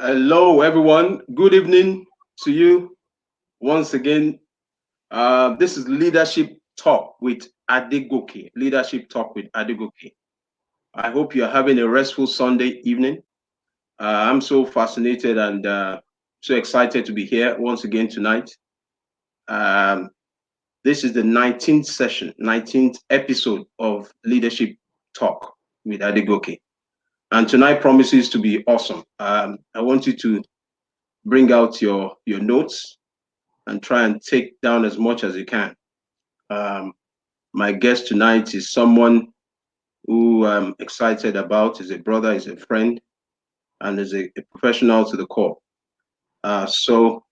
Hello, everyone. Good evening to you once again. This is Leadership Talk with Adegoke. Leadership Talk with Adegoke. I hope you're having a restful Sunday evening. I'm so fascinated and so excited to be here once again tonight. This is the 19th session, 19th episode of Leadership Talk with Adegoke. And tonight promises to be awesome. I want you to bring out your notes and try and take down as much as you can. My guest tonight is someone who I'm excited about, is a brother, is a friend, and is a professional to the core. So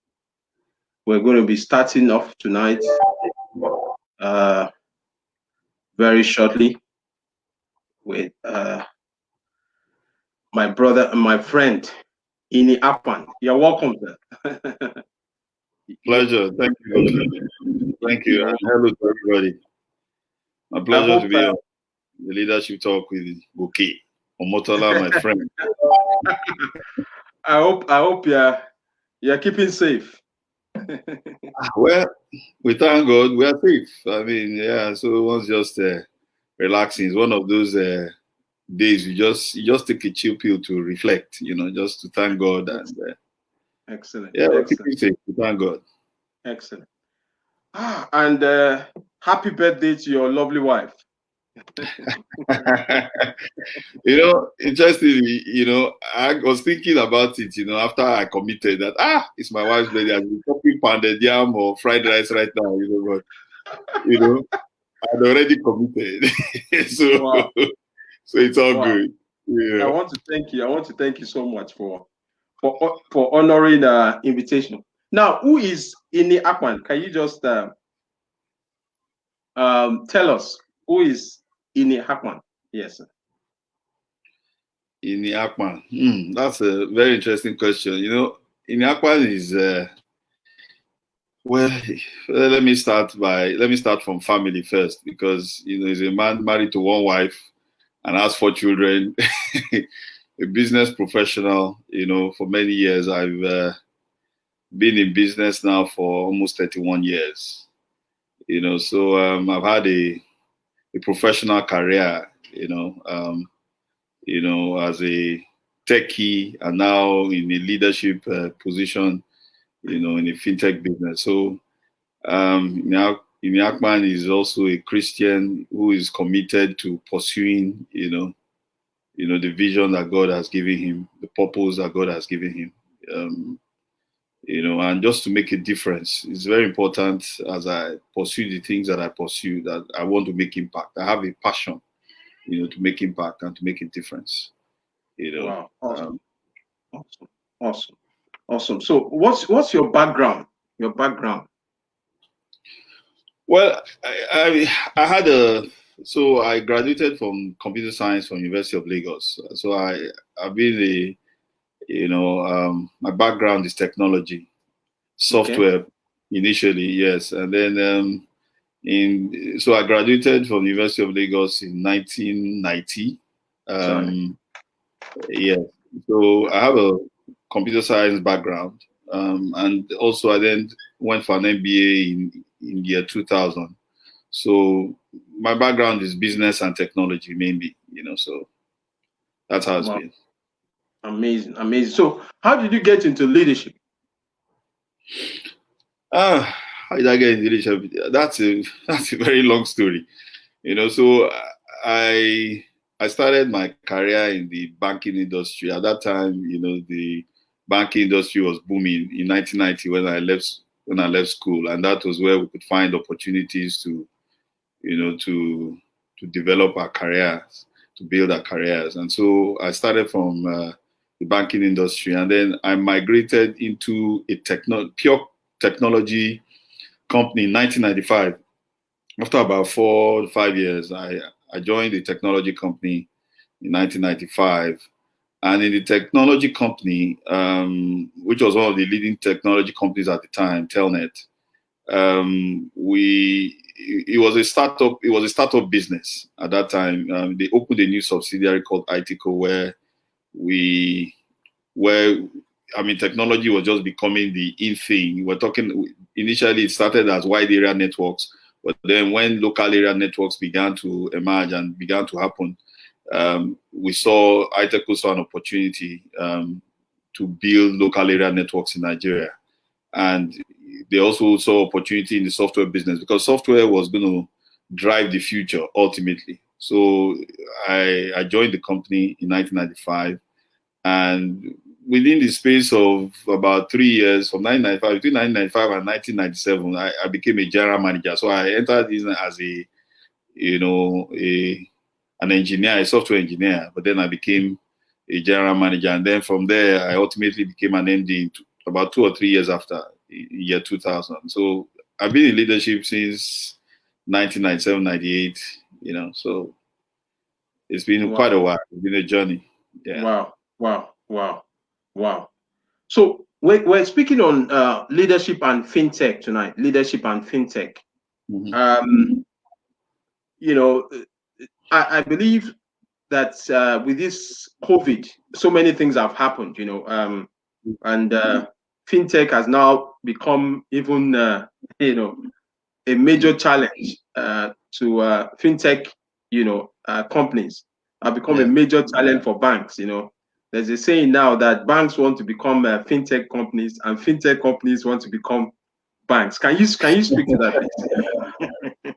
we're going to be starting off tonight very shortly with my brother and my friend, Ini Apan. You're welcome, sir. Pleasure. Thank you. Thank you. And hello to everybody. My pleasure to be on the Leadership Talk with Goke Omotola, my friend. I hope you're keeping safe. Well, we thank God we are safe. I mean, yeah. So one's just relaxing. It's one of those days you just take a chill pill to reflect. Just to thank God and. Excellent. Yeah, we're Excellent. keeping safe. Thank God. Excellent. And happy birthday to your lovely wife. Interestingly, I was thinking about it, after I committed that, it's my wife's birthday. I've been cooking pounded yam or fried rice right now, but, I'd already committed. so, Wow. So it's all good. Yeah. I want to thank you so much for honoring the invitation. Now, who is Ini Akpan? Can you just tell us who is Ini Akpan? Yes, sir. Ini Akpan. That's a very interesting question. Ini Akpan is let me start from family first, because he's a man married to one wife and has 4 children, a business professional. For many years I've been in business now for almost 31 years. So I've had a professional career, as a techie, and now in a leadership position, in a fintech business. So Ini Akpan is also a Christian who is committed to pursuing, the vision that God has given him, the purpose that God has given him. And just to make a difference. It's very important as I pursue the things that I pursue, that I want to make impact. I have a passion, to make impact and to make a difference. Wow, awesome. So what's your background? Well, I graduated from computer science from University of Lagos. So I've been my background is software initially, yes. And then so I graduated from the University of Lagos in 1990. Yeah. So I have a computer science background. And also I then went for an MBA in year 2000. So my background is business and technology mainly, so that's how it's been. Amazing. So how did you get into leadership? How did I get into leadership? That's a very long story. So I started my career in the banking industry. At that time, the banking industry was booming in 1990 when I left school, and that was where we could find opportunities to develop our careers, to build our careers. And so I started from the banking industry, and then I migrated into a pure technology company in 1995. After about 4 to 5 years, I joined a technology company in 1995. And in the technology company, which was one of the leading technology companies at the time, Telnet, it was a startup business at that time. They opened a new subsidiary called ITCO, where I mean, technology was just becoming the in thing. We're talking initially, it started as wide area networks, but then when local area networks began to emerge and began to happen, we saw ITECO saw an opportunity to build local area networks in Nigeria. And they also saw opportunity in the software business because software was going to drive the future ultimately. So I joined the company in 1995, and within the space of about 3 years, from 1995 between 1995 and 1997, I became a general manager. So I entered this as an engineer, a software engineer, but then I became a general manager, and then from there I ultimately became an MD about 2 or 3 years after year 2000. So I've been in leadership since 1997, 98. So it's been quite a while. It's been a journey. Yeah. Wow. So we're speaking on leadership and fintech tonight. Leadership and fintech. Mm-hmm. I believe that with this COVID, so many things have happened. And fintech has now become even a major challenge to fintech. Companies have become a major challenge for banks. There's a saying now that banks want to become fintech companies, and fintech companies want to become banks. Can you speak to that, please?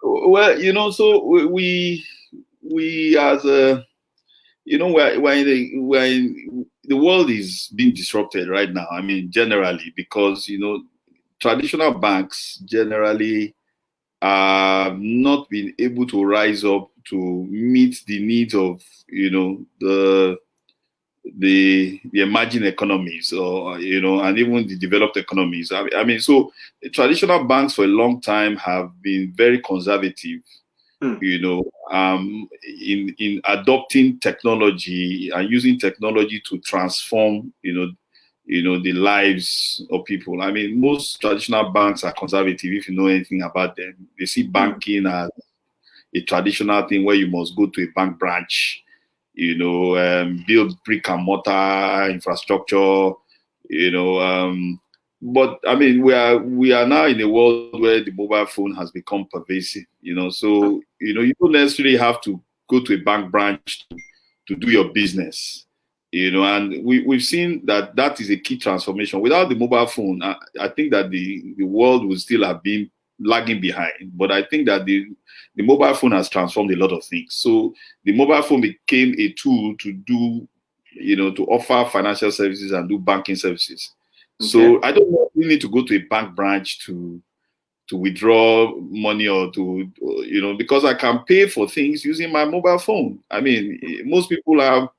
Well, so we as a, the world is being disrupted right now. I mean, generally, because traditional banks generally have not been able to rise up to meet the needs of the emerging economies, or and even the developed economies. I mean, so traditional banks for a long time have been very conservative, in adopting technology and using technology to transform, the lives of people. I mean, most traditional banks are conservative. If you know anything about them, they see banking as a traditional thing where you must go to a bank branch, build brick and mortar infrastructure, but I mean, we are now in a world where the mobile phone has become pervasive, so you don't necessarily have to go to a bank branch to do your business, and we've seen that is a key transformation. Without the mobile phone, I think that the world would still have been lagging behind, but I think that the mobile phone has transformed a lot of things. So the mobile phone became a tool to do, to offer financial services and do banking services. Okay. So I don't need to go to a bank branch to withdraw money or to, because I can pay for things using my mobile phone. I mean, most people have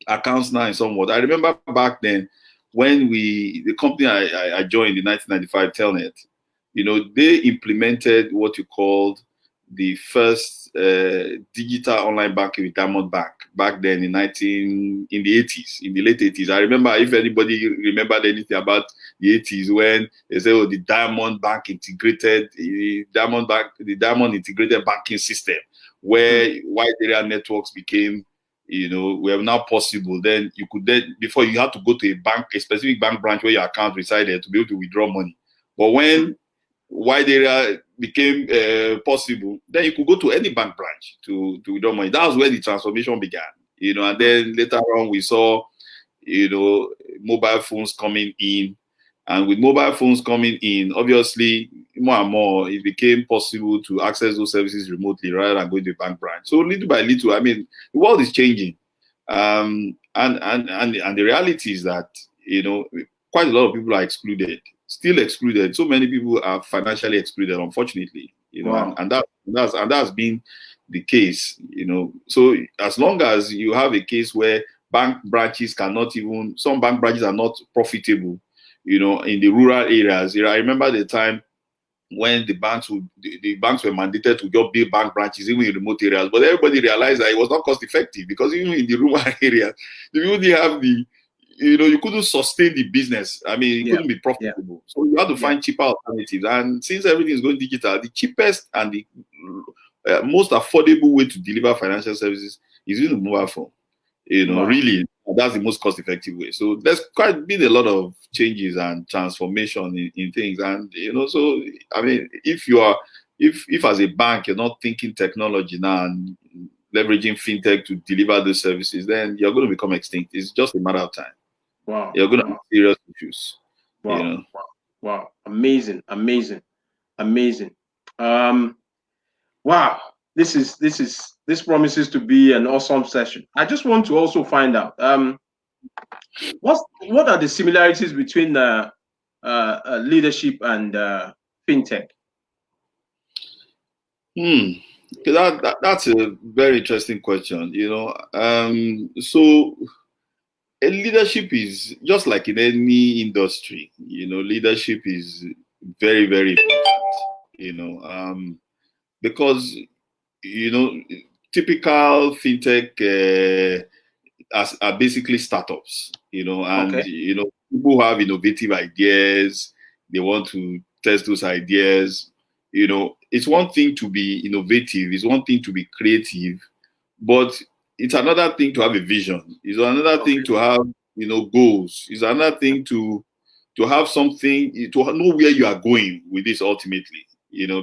accounts now in somewhat. I remember back then when the company I joined in 1995, Telnet, they implemented what you called the first digital online banking with Diamond Bank back then in the 80s, in the late 80s. I remember, if anybody remembered anything about the 80s, when they said, the Diamond Bank integrated, the Diamond integrated banking system, where wide area networks became, were now possible. Then before you had to go to a specific bank branch where your account resided to be able to withdraw money. But when wide area became possible, then you could go to any bank branch to withdraw money. That was where the transformation began, and then later on we saw, mobile phones coming in. And with mobile phones coming in, obviously, more and more, it became possible to access those services remotely rather than going to a bank branch. So little by little, I mean, the world is changing. And the reality is that, quite a lot of people are still excluded. So many people are financially excluded, unfortunately, Wow. and that's been the case, So as long as you have a case where some bank branches are not profitable, in the rural areas. I remember the time when the banks were mandated to just build bank branches even in remote areas, but everybody realized that it was not cost effective, because even in the rural areas, the people didn't have you couldn't sustain the business. I mean, it couldn't be profitable. So you had to find cheaper alternatives. And since everything is going digital, the cheapest and the most affordable way to deliver financial services is using the mobile phone. Really. That's the most cost-effective way. So there's quite been a lot of changes and transformation in things. And so I mean, if as a bank you're not thinking technology now and leveraging fintech to deliver those services, then you're going to become extinct. It's just a matter of time. Wow. You're going to have serious issues. Wow. Wow. Amazing. Wow. This promises to be an awesome session. I just want to also find out what are the similarities between leadership and fintech? That's a very interesting question. So a leadership is just like in any industry. Leadership is very, very important. Because typical fintech are basically startups. And people who have innovative ideas, they want to test those ideas. It's one thing to be innovative, it's one thing to be creative, but it's another thing to have a vision. It's another thing to have, goals. It's another thing to have something, to know where you are going with this ultimately,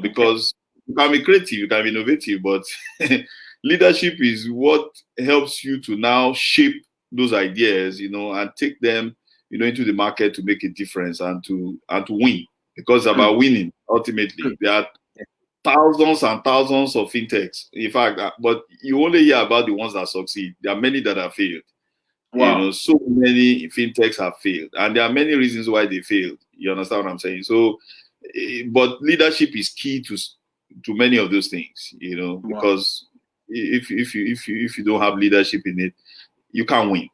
because you can be creative, you can be innovative, but leadership is what helps you to now shape those ideas, and take them, into the market to make a difference and to win. Because it's about winning ultimately. There are thousands and thousands of fintechs, in fact, but you only hear about the ones that succeed. There are many that have failed. Wow. So many fintechs have failed, and there are many reasons why they failed. You understand what I'm saying? So, but leadership is key to many of those things. Because if you don't have leadership in it, you can't win,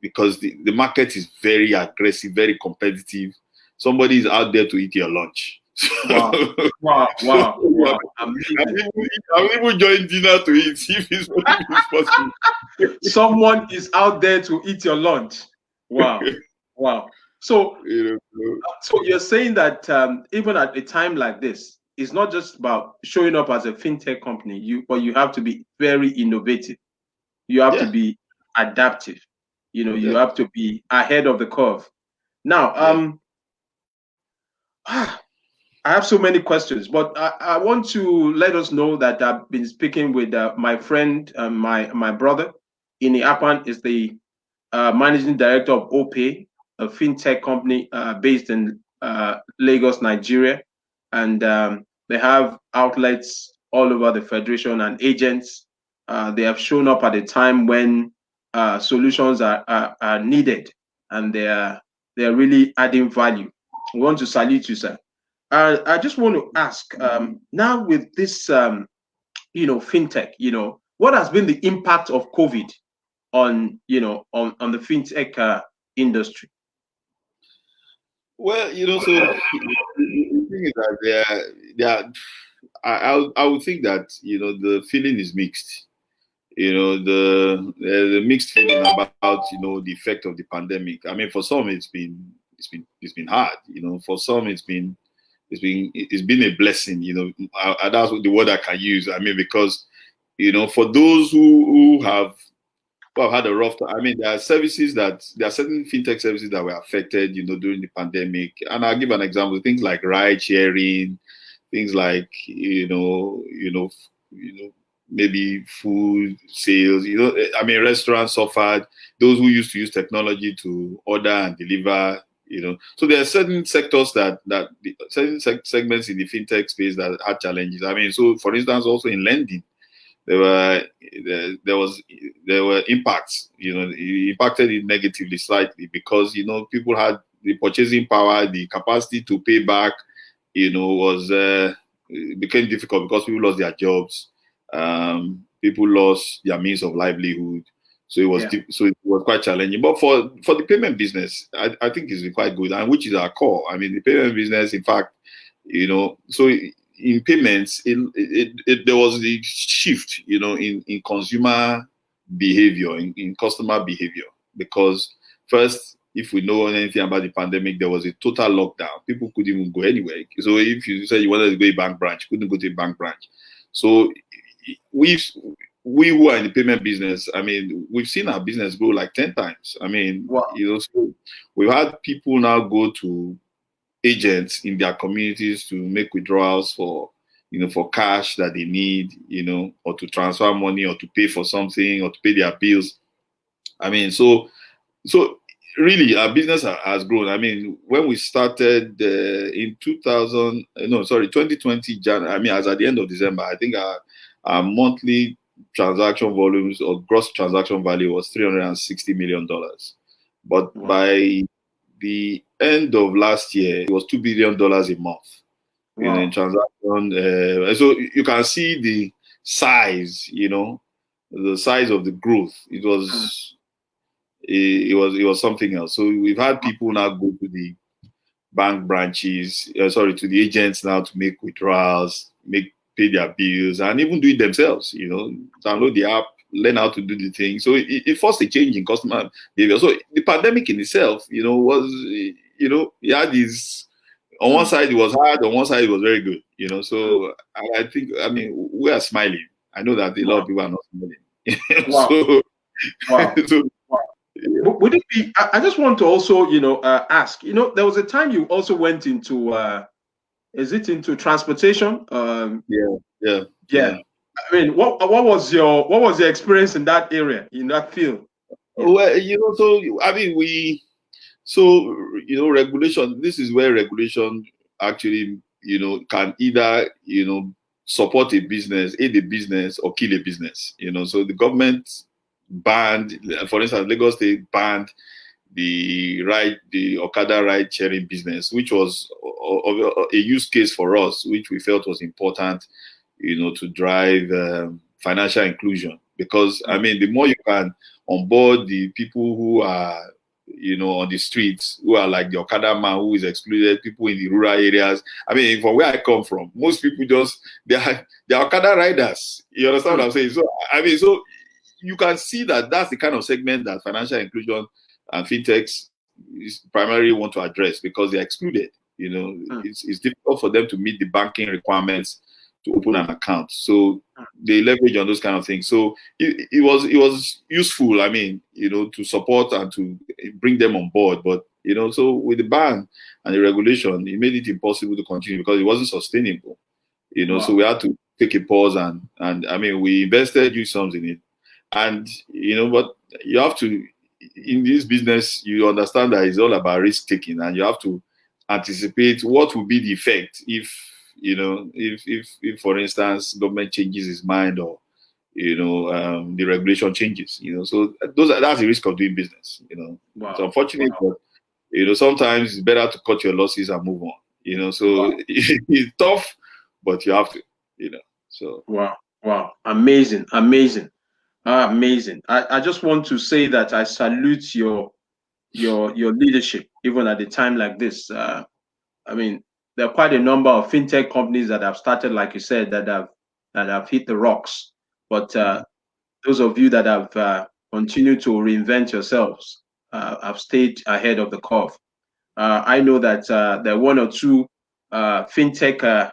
because the market is very aggressive, very competitive. Somebody is out there to eat your lunch. Wow. I'm even join dinner to eat if it's possible. Someone is out there to eat your lunch. Wow. So, so you're saying that even at a time like this, it's not just about showing up as a fintech company, but you have to be very innovative. You have to be adaptive. You have to be ahead of the curve. Now, I have so many questions, but I want to let us know that I've been speaking with my friend, my brother. Ini Apan is the managing director of OPay, a fintech company based in Lagos, Nigeria, and they have outlets all over the federation and agents. They have shown up at a time when solutions are needed, and they're really adding value. We want to salute you, sir. I just want to ask now with this, fintech, what has been the impact of COVID on, on the fintech industry? Well, so the thing is that I would think that the feeling is mixed. The mixed feeling about the effect of the pandemic. I mean, for some it's been hard. For some it's been a blessing. That's the word I can use. I mean, because for those who have had a rough time. I mean, there are certain fintech services that were affected, during the pandemic. And I'll give an example: things like ride sharing, things like maybe food sales. I mean, restaurants suffered. Those who used to use technology to order and deliver. So there are certain sectors certain segments in the fintech space that had challenges. I mean, so for instance, also in lending, there were impacts. It impacted it negatively slightly because people had the purchasing power, the capacity to pay back. It became difficult because people lost their jobs. People lost their means of livelihood. So it was quite challenging. But for the payment business, I think it's quite good, and which is our core. I mean, the payment business, in fact, so in payments, there was the shift, in consumer behavior, in customer behavior. Because first, if we know anything about the pandemic, there was a total lockdown. People couldn't even go anywhere. So if you said you wanted to go to a bank branch, you couldn't go to a bank branch. So we who are in the payment business, I mean, we've seen our business grow like 10 times. I mean, Wow. So we've had people now go to agents in their communities to make withdrawals for, for cash that they need, or to transfer money or to pay for something or to pay their bills. I mean, so really our business has grown. I mean, when we started in 2020 Jan, I mean, as at the end of December, I think our monthly transaction volumes or gross transaction value was $360 million. But Wow. by the end of last year, it was $2 billion a month. Wow. In transaction. So you can see the size, the size of the growth. It was something else. So we've had people now go to the bank branches, to the agents now to make withdrawals, pay their bills, and even do it themselves. Download the app, learn how to do the thing. So it forced a change in customer behavior. So the pandemic in itself, was, it had this. On one side it was hard, on one side it was very good. So I think, I mean, we are smiling. I know that a lot of people are not smiling. Wow. So, Wow. so Wow. Would it be? I just want to also, ask. There was a time you also went into, is it into transportation? Yeah. I mean, what was your experience in that area, in that field? Yeah. Well, so I mean, regulation. This is where regulation actually, can either, support a business, aid a business, or kill a business. So the government banned, for instance, Lagos State banned the Okada ride sharing business, which was a use case for us, which we felt was important, to drive financial inclusion. Because I mean, the more you can onboard the people who are, on the streets, who are like the Okada man who is excluded, people in the rural areas. I mean, from where I come from, most people they're Okada riders. You understand what I'm saying? So I mean, so you can see that that's the kind of segment that financial inclusion and fintechs primarily want to address, because they're excluded. It's difficult for them to meet the banking requirements to open an account. So they leverage on those kind of things. So it was useful, I mean, to support and to bring them on board. But, so with the ban and the regulation, it made it impossible to continue because it wasn't sustainable. Wow. So we had to take a pause and I mean, we invested huge sums in it. And, but you have to, in this business, you understand that it's all about risk taking, and you have to anticipate what will be the effect if for instance, government changes its mind, or the regulation changes. So that's the risk of doing business. Wow. It's unfortunate, but sometimes it's better to cut your losses and move on. So wow. It's tough, but you have to. So wow, amazing. I just want to say that I salute your leadership, even at a time like this. I mean, there are quite a number of fintech companies that have started, like you said, that have hit the rocks. But those of you that have continued to reinvent yourselves have stayed ahead of the curve. I know that there are one or two fintech,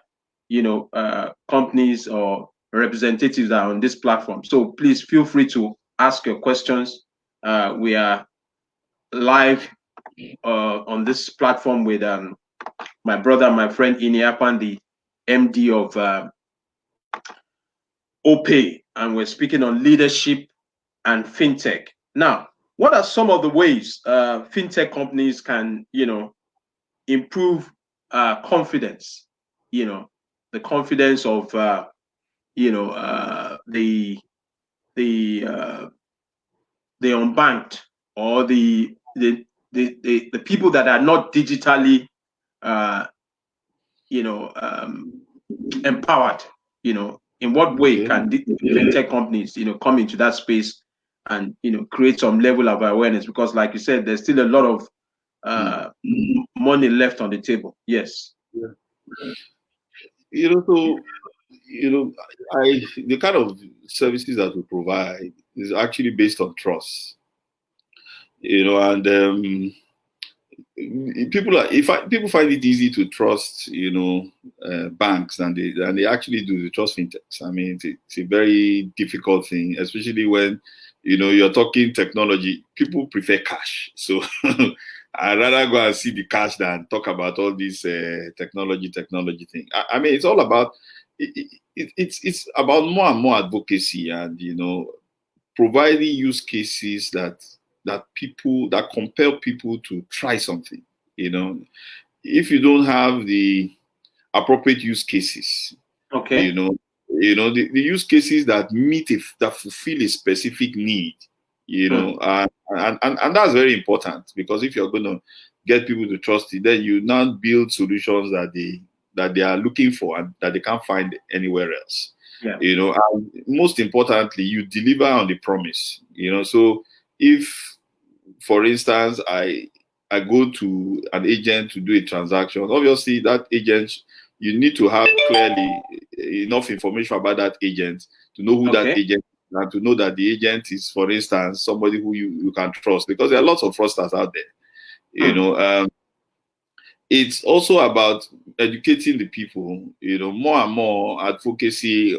companies or representatives that are on this platform. So please feel free to ask your questions. We are live on this platform with my brother, my friend Iniapan, the MD of OPay, and we're speaking on leadership and fintech. Now, what are some of the ways fintech companies can, improve confidence? The confidence of the unbanked, or the people that are not digitally empowered. In what way can fintech companies come into that space and create some level of awareness? Because like you said, there's still a lot of money left on the table. Yes. So the kind of services that we provide is actually based on trust. And people find it easy to trust, banks, and they actually do to trust fintechs. I mean, it's a very difficult thing, especially when you're talking technology. People prefer cash, so I'd rather go and see the cash than talk about all this technology thing. I mean, it's all about it's about more and more advocacy, and providing use cases that compel people to try something. If you don't have the appropriate use cases, Okay. the use cases that that fulfill a specific need, and that's very important, because if you're going to get people to trust it, then you now build solutions that they are looking for and that they can't find anywhere else. Yeah. And most importantly, you deliver on the promise. So if, for instance, I go to an agent to do a transaction, obviously that agent, you need to have clearly enough information about that agent to know who that agent is, and to know that the agent is, for instance, somebody who you can trust, because there are lots of fraudsters out there. It's also about educating the people, more and more advocacy.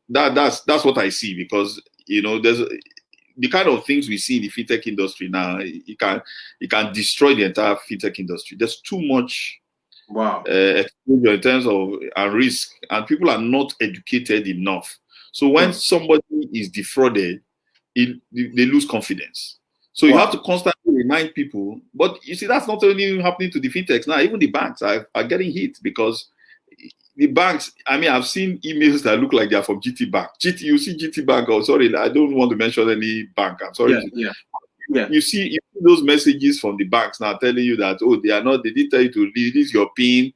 That's what I see, because there's the kind of things we see in the fintech industry now. It can destroy the entire fintech industry. There's too much exposure in terms of risk, and people are not educated enough. So when somebody is defrauded, they lose confidence. So you have to constantly remind people. But you see, that's not only happening to the fintechs now. Even the banks are getting hit, because the banks, I mean, I've seen emails that look like they're from GT Bank. You see GT Bank, oh, sorry, I don't want to mention any bank. I'm sorry. Yeah. You see those messages from the banks now telling you that, they didn't tell you to release your PIN.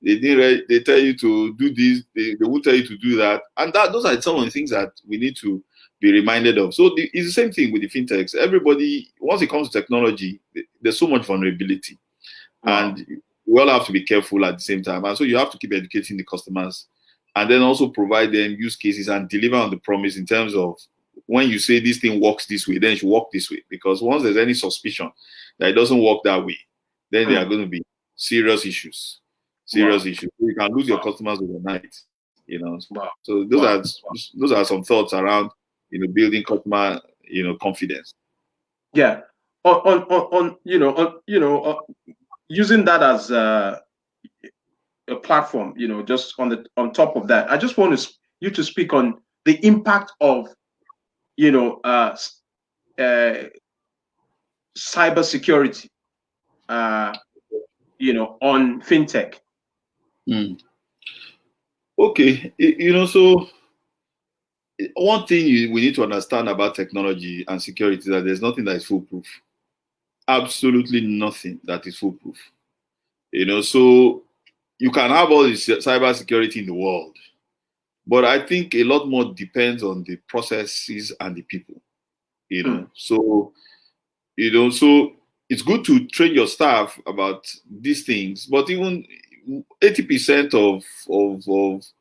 They tell you to do this. They won't tell you to do that. And those are some of the things that we need to be reminded of. So it's the same thing with the fintechs. Everybody, once it comes to technology, there's so much vulnerability. And we all have to be careful at the same time. And so you have to keep educating the customers, and then also provide them use cases and deliver on the promise, in terms of, when you say this thing works this way, then it should work this way. Because once there's any suspicion that it doesn't work that way, then there are going to be serious issues. You can lose your customers overnight. So those are some thoughts around building customer confidence. Yeah. Using that as a platform, just on top of that, I just want you to speak on the impact of cybersecurity on fintech. Okay, so one thing we need to understand about technology and security is that there's nothing that is foolproof. Absolutely nothing that is foolproof. So you can have all the cyber security in the world, but I think a lot more depends on the processes and the people. So it's good to train your staff about these things, but even 80% of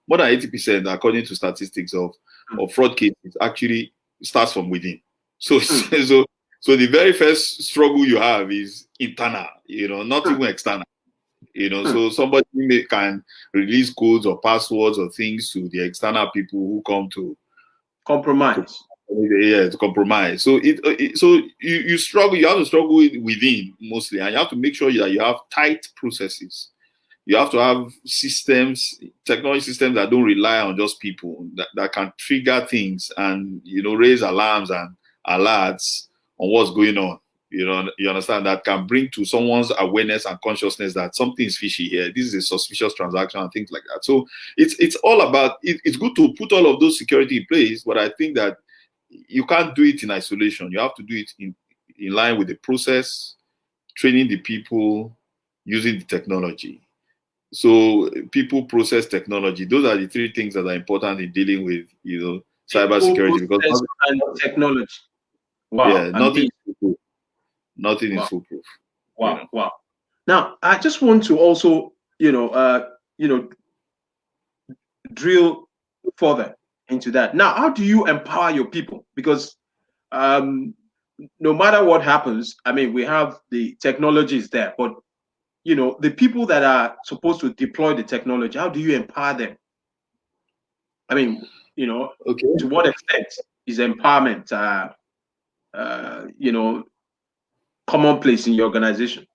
more than 80%, according to statistics, of fraud cases actually starts from within. So the very first struggle you have is internal, not even external. So somebody can release codes or passwords or things to the external people who come to compromise. To compromise. So you struggle. You have to struggle within mostly, and you have to make sure that you have tight processes. You have to have systems, technology systems that don't rely on just people, that can trigger things and raise alarms and alerts on what's going on. You understand, that can bring to someone's awareness and consciousness that something is fishy here. This is a suspicious transaction and things like that. So it's all about it's good to put all of those security in place, but I think that you can't do it in isolation. You have to do it in line with the process, training the people, using the technology. So people, process, technology. Those are the three things that are important in dealing with cybersecurity. Because and technology. Wow. Yeah, nothing is foolproof. Wow. Now, I just want to also, drill further into that. Now, how do you empower your people? Because no matter what happens, I mean, we have the technologies there, but the people that are supposed to deploy the technology, how do you empower them? I mean, Okay. to what extent is empowerment, commonplace in your organization?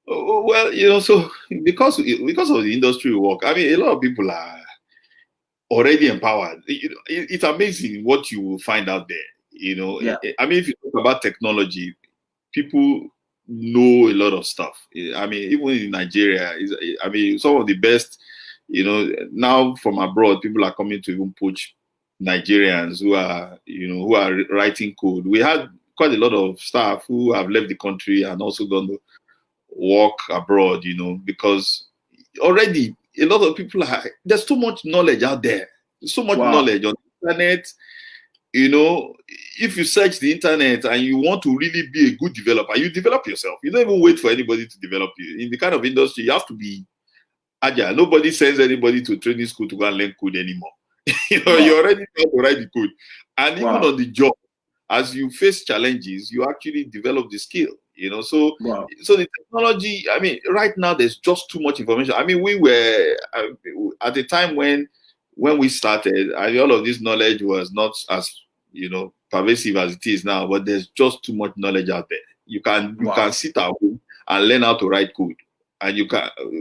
Well, so because of the industry we work, I mean, a lot of people are already empowered. It's amazing what you will find out there. Yeah. I mean, if you talk about technology, people know a lot of stuff. I mean, even in Nigeria, I mean, some of the best, now from abroad, people are coming to even poach Nigerians who are writing code. We had quite a lot of staff who have left the country and also gone to work abroad, because already a lot of people there's too much knowledge out there. There's so much Wow. knowledge on the internet. If you search the internet and you want to really be a good developer, you develop yourself. You don't even wait for anybody to develop you. In the kind of industry, you have to be agile. Nobody sends anybody to training school to go and learn code anymore. Wow. You already know how to write the code. And even Wow. on the job, as you face challenges, you actually develop the skill. So Wow. so the technology. I mean, right now there's just too much information. I mean, we were at the time when we started, all of this knowledge was not as pervasive as it is now. But there's just too much knowledge out there. You can sit at home and learn how to write code, and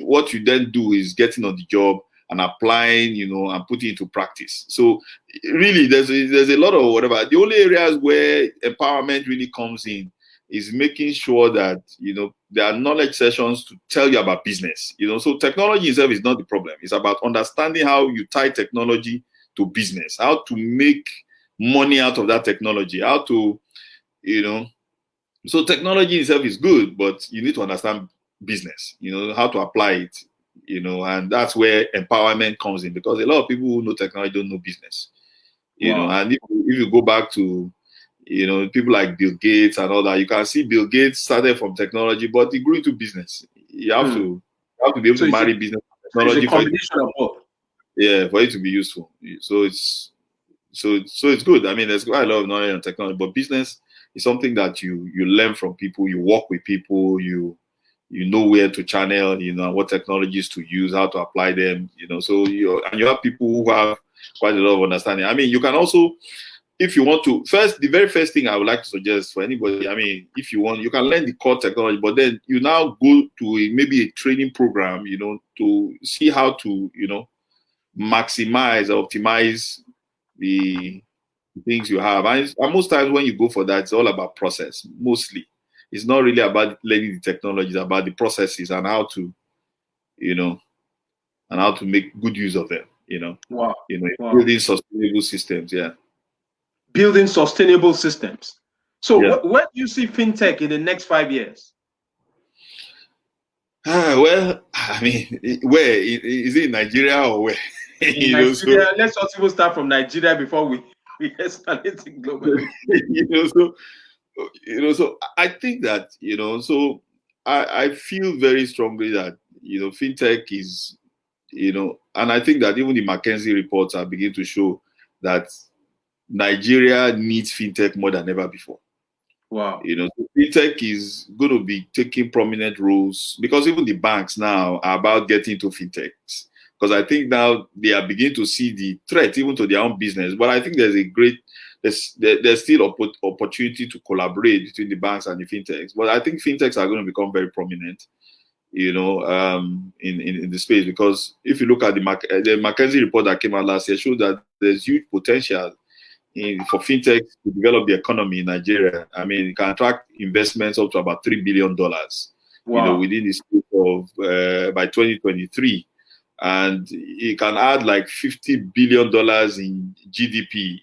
what you then do is getting on the job and applying, and putting into practice. So really, there's a lot of whatever. The only areas where empowerment really comes in is making sure that there are knowledge sessions to tell you about business. So technology itself is not the problem. It's about understanding how you tie technology to business, how to make money out of that technology, how to, so technology itself is good, but you need to understand business, how to apply it, and that's where empowerment comes in, because a lot of people who know technology don't know business, and if you go back to, people like Bill Gates and all that, you can see Bill Gates started from technology, but he grew into business. You have to be able to marry business and technology. It's a combination of both. Yeah, for it to be useful. So it's good. I mean, there's quite a lot of knowledge on technology, but business is something that you learn from people, you work with people, you know where to channel, what technologies to use, how to apply them, so you have people who have quite a lot of understanding. I mean, you can also, if you want to, the very first thing I would like to suggest for anybody, I mean, if you want, you can learn the core technology, but then you now go to maybe a training program, to see how to, maximize or optimize the things you have. And most times when you go for that, it's all about process, mostly. It's not really about learning the technology, it's about the processes and how to, and how to make good use of them, building sustainable systems, yeah. Building sustainable systems. So Yeah. where do you see fintech in the next 5 years? Well, I mean, where is it, in Nigeria or where? In Nigeria, let's also start from Nigeria before we escalate globally. So I think that so I feel very strongly that fintech is and I think that even the McKinsey reports are beginning to show that Nigeria needs fintech more than ever before. Wow. Fintech is going to be taking prominent roles, because even the banks now are about getting into fintechs. Because I think now they are beginning to see the threat even to their own business. But I think there's still opportunity to collaborate between the banks and the fintechs. But I think fintechs are going to become very prominent, in the space, because if you look at the McKinsey report that came out last year, showed that there's huge potential for fintech to develop the economy in Nigeria. I mean, it can attract investments up to about $3 billion, within the space of by 2023. And it can add like $50 billion in GDP,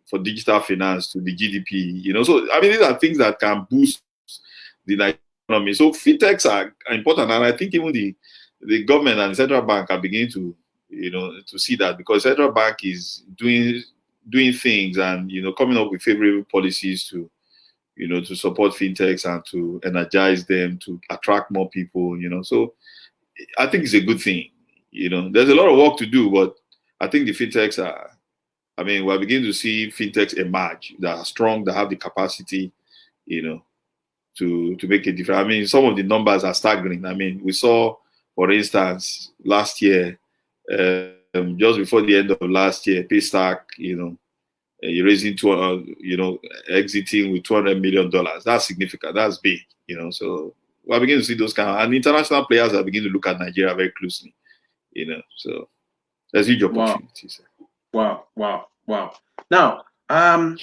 for digital finance to the GDP, So, I mean, these are things that can boost the economy. So fintechs are important. And I think even the government and the central bank are beginning to, to see that, because central bank is doing things and coming up with favorable policies to to support fintechs and to energize them, to attract more people. So I think it's a good thing. There's a lot of work to do, but I think the fintechs I mean, we're beginning to see fintechs emerge that are strong, that have the capacity, to make a difference. I mean, some of the numbers are staggering. I mean, we saw, for instance, last year, just before the end of last year, Paystack, raising exiting with $200 million. That's significant. That's big. So we're beginning to see those and international players are beginning to look at Nigeria very closely. So there's huge opportunities. Wow. Now, I'm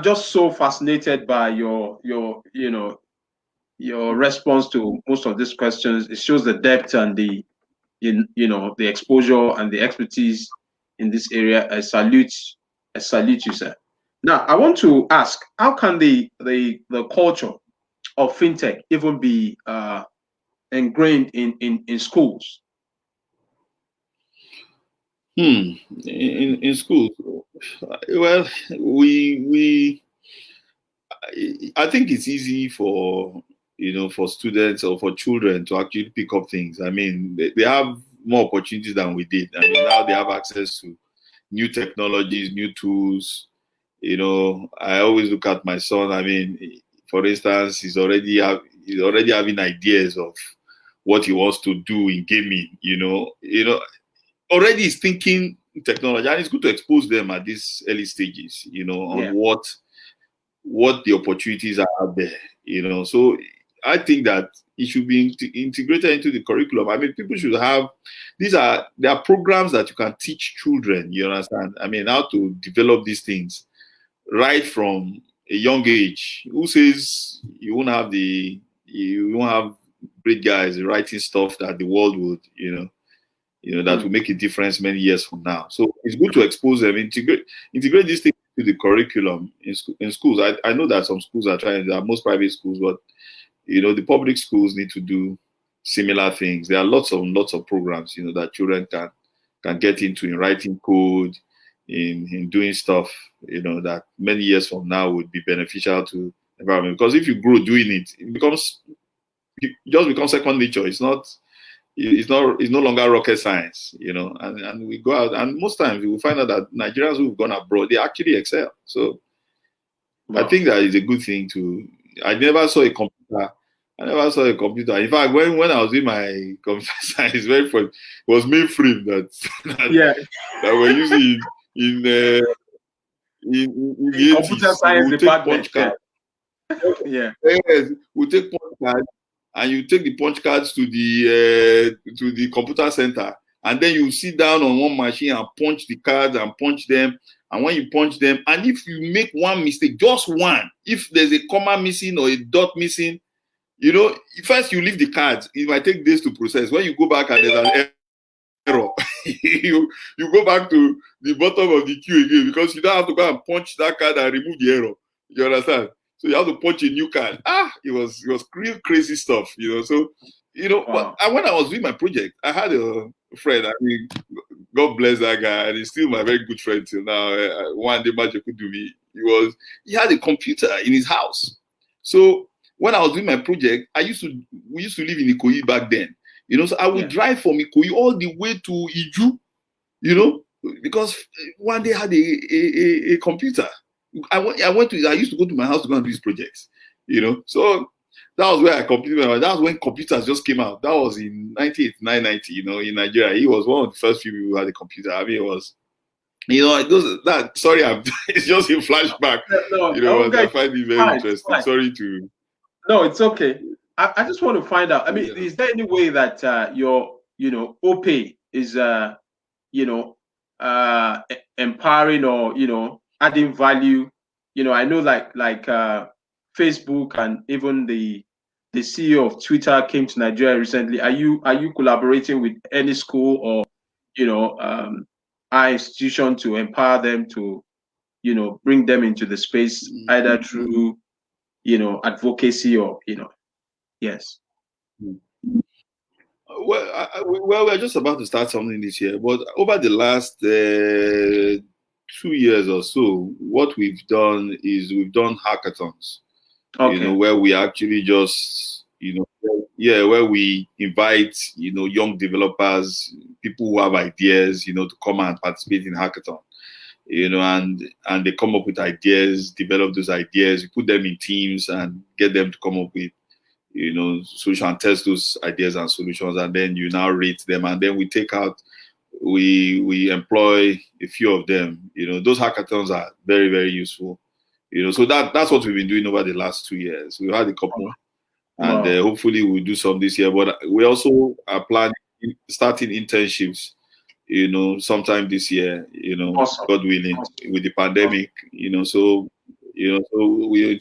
just so fascinated by your response to most of these questions. It shows the depth and the exposure and the expertise in this area. I salute you, sir. Now, I want to ask, how can the culture of fintech even be ingrained in schools? In schools, well, I think it's easy for for students or for children to actually pick up things. I mean, they have more opportunities than we did. I mean, now they have access to new technologies, new tools. I always look at my son. I mean, for instance, he's already having ideas of what he wants to do in gaming. Already he's thinking technology, and it's good to expose them at these early stages. On what the opportunities are out there. So I think that it should be integrated into the curriculum. I mean, people should have there are programs that you can teach children. You understand? I mean, how to develop these things right from a young age. Who says you won't have great guys writing stuff that the world would, that will make a difference many years from now. So it's good to expose them, integrate these things to the curriculum in schools. I know that some schools are trying, there are most private schools, but the public schools need to do similar things. There are lots of programs, that children can get into in writing code, in doing stuff, that many years from now would be beneficial to the environment. Because if you grow doing it, it just becomes second nature. It's no longer rocket science, and we go out, and most times we will find out that Nigerians who've gone abroad, they actually excel. So I think that is a good thing I never saw a computer. In fact, when I was in my computer science, it's very funny. It was mainframe that we're using in the computer science department. Yes, we take punch cards, and you take the punch cards to the computer center, and then you sit down on one machine and punch the cards and punch them. And when you punch them, and if you make one mistake, just one, if there's a comma missing or a dot missing, first you leave the cards. It might take days to process. When you go back and there's an error, you go back to the bottom of the queue again, because you don't have to go and punch that card and remove the error. You understand? So you have to punch a new card. It was real crazy stuff, So, wow. But when I was doing my project, I had a friend. I mean, God bless that guy, and he's still my very good friend till now. One day, magic could do me. He had a computer in his house. So when I was doing my project, we used to live in Ikoyi back then. So I would drive from Ikoyi all the way to Iju, because one day I had a computer. I used to go to my house to go and do these projects, So that was where I completed my. That was when computers just came out. That was in 1989, 90. In Nigeria, he was one of the first few people who had a computer. I mean, it was, Sorry, it's just a flashback. I find it very interesting. Fine. Sorry to. No, it's okay. I just want to find out. I mean, is there any way that your OPE is empowering or adding value? I know like Facebook and even the CEO of Twitter came to Nigeria recently. Are you collaborating with any school or our institution to empower them to bring them into the space either through advocacy or yes? Well, we're just about to start something this year, but over the last 2 years or so, what we've done is we've done hackathons. Okay. Where we actually just where we invite young developers, people who have ideas, to come and participate in hackathon. and they come up with ideas, develop those ideas, you put them in teams and get them to come up with solution, and test those ideas and solutions, and then you now rate them, and then we employ a few of them. Those hackathons are very, very useful. So that's what we've been doing over the last 2 years. We've had a couple, and hopefully we'll do some this year. But we also are planning starting internships, sometime this year. Awesome. God willing, with the pandemic. So we are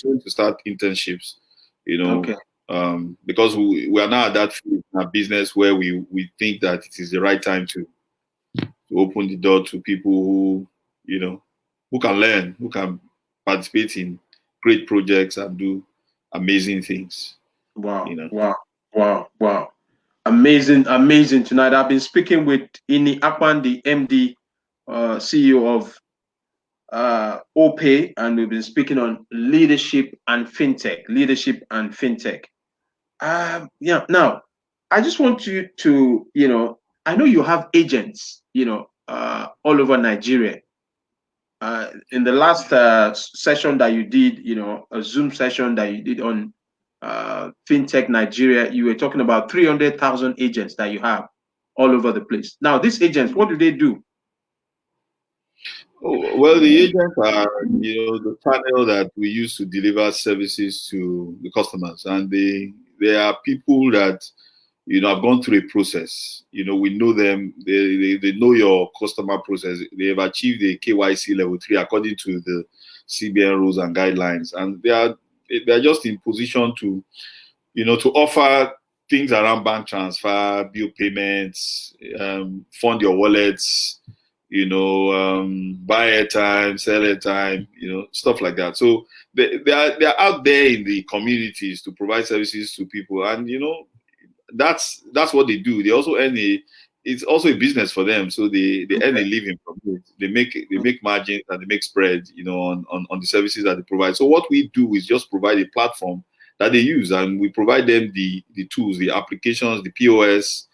going to start internships. Okay. Because we are now at that phase in our business where we think that it is the right time to open the door to people who can learn, who can participate in great projects and do amazing things. Wow. Wow. Amazing tonight. I've been speaking with Ini Akpan, the MD, CEO of OPay, and we've been speaking on leadership and fintech. Now I just want you to, I know you have agents, all over Nigeria. In the last session that you did, a Zoom session that you did on Fintech Nigeria, you were talking about 300,000 agents that you have all over the place. Now, these agents, what do they do? Oh, well, the agents are, the channel that we use to deliver services to the customers, and they are people that have gone through a process. We know them. They know your customer process. They have achieved the KYC level 3 according to the CBN rules and guidelines, and they are just in position to to offer things around bank transfer, bill payments, fund your wallets, buy airtime, sell airtime, stuff like that. So they're out there in the communities to provide services to people, and that's what they do. They also it's also a business for them, so they earn a living from it. They make margins and they make spread, on the services that they provide. So what we do is just provide a platform that they use, and we provide them the tools, the applications, the POS,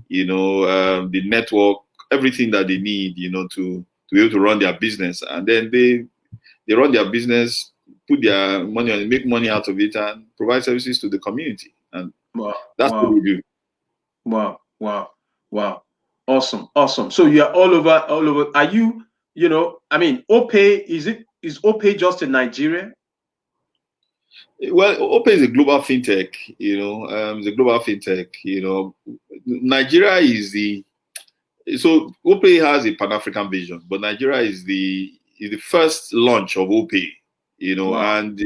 the network, everything that they need, to be able to run their business. And then they run their business, put their money on it, make money out of it, and provide services to the community. And that's what we do. Wow. Awesome. So you're all over. Are you, OPay, is OPay just in Nigeria? Well, OPay is a global fintech, it's a global fintech, Nigeria is so OPay has a Pan-African vision, but Nigeria is the first launch of OPay, Wow. and